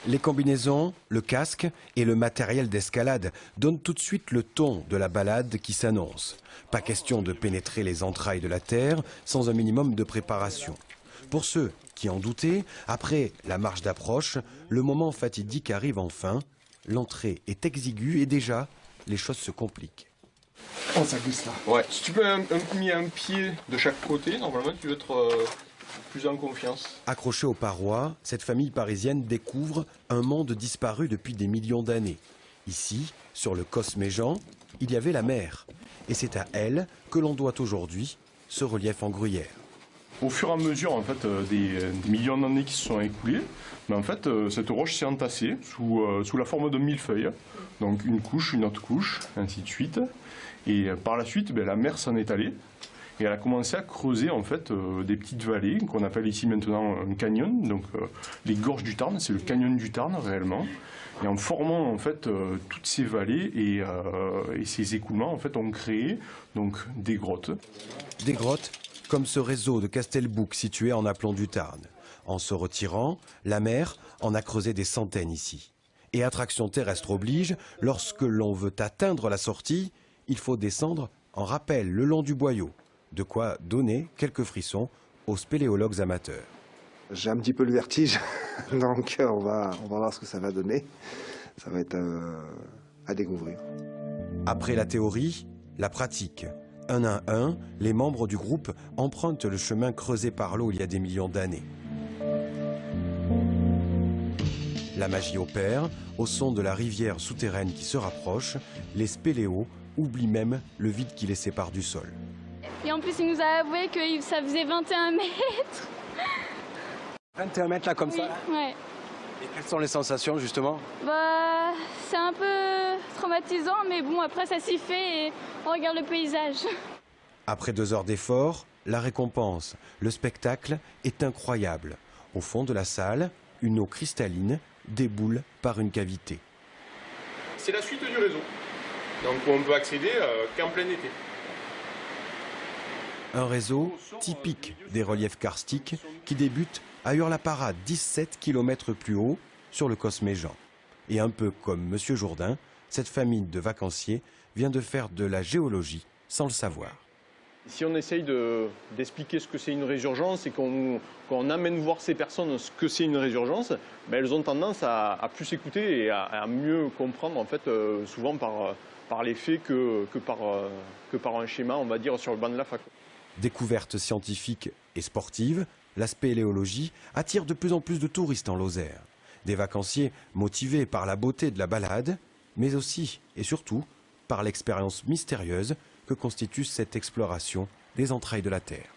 Les combinaisons, le casque et le matériel d'escalade donnent tout de suite le ton de la balade qui s'annonce. Pas question de pénétrer les entrailles de la Terre sans un minimum de préparation. Pour ceux qui en doutaient, après la marche d'approche, le moment fatidique arrive enfin. L'entrée est exiguë et déjà, les choses se compliquent. Oh, ça glisse là. Ouais, si tu peux mis un pied de chaque côté, normalement tu vas être plus en confiance. Accrochée aux parois, cette famille parisienne découvre un monde disparu depuis des millions d'années. Ici, sur le Cosméjean, il y avait la mer. Et c'est à elle que l'on doit aujourd'hui ce relief en gruyère. Au fur et à mesure en fait, des millions d'années qui se sont écoulées, mais en fait, cette roche s'est entassée sous la forme de millefeuille. Donc une couche, une autre couche, ainsi de suite. Et par la suite, la mer s'en est allée. Et elle a commencé à creuser en fait, des petites vallées qu'on appelle ici maintenant un canyon. Donc les gorges du Tarn, c'est le canyon du Tarn réellement. Et en formant en fait, toutes ces vallées et ces écoulements en fait, ont créé donc, des grottes. Des grottes comme ce réseau de Castelbouc situé en aplomb du Tarn. En se retirant, la mer en a creusé des centaines ici. Et attraction terrestre oblige, lorsque l'on veut atteindre la sortie, il faut descendre en rappel le long du boyau. De quoi donner quelques frissons aux spéléologues amateurs. J'ai un petit peu le vertige, donc on va voir ce que ça va donner. Ça va être à découvrir. Après la théorie, la pratique. Un à un, les membres du groupe empruntent le chemin creusé par l'eau il y a des millions d'années. La magie opère, au son de la rivière souterraine qui se rapproche, les spéléos oublient même le vide qui les sépare du sol. Et en plus, il nous a avoué que ça faisait 21 mètres. 21 mètres là comme ça? Ouais. Et quelles sont les sensations justement? Bah, c'est un peu traumatisant, mais bon, après ça s'y fait et on regarde le paysage. Après 2 heures d'effort, la récompense, le spectacle est incroyable. Au fond de la salle, une eau cristalline déboule par une cavité. C'est la suite du réseau, donc on peut accéder qu'en plein été. Un réseau typique des reliefs karstiques qui débute à Hurla-Parade, 17 km plus haut, sur le Cosméjean. Et un peu comme M. Jourdain, cette famille de vacanciers vient de faire de la géologie sans le savoir. Si on essaye d'expliquer ce que c'est une résurgence et qu'on amène voir ces personnes ce que c'est une résurgence, elles ont tendance à plus écouter et à mieux comprendre en fait, souvent par les faits que par un schéma, on va dire, sur le banc de la fac. Découverte scientifique et sportive, la spéléologie attire de plus en plus de touristes en Lozère. Des vacanciers motivés par la beauté de la balade, mais aussi et surtout par l'expérience mystérieuse que constitue cette exploration des entrailles de la Terre.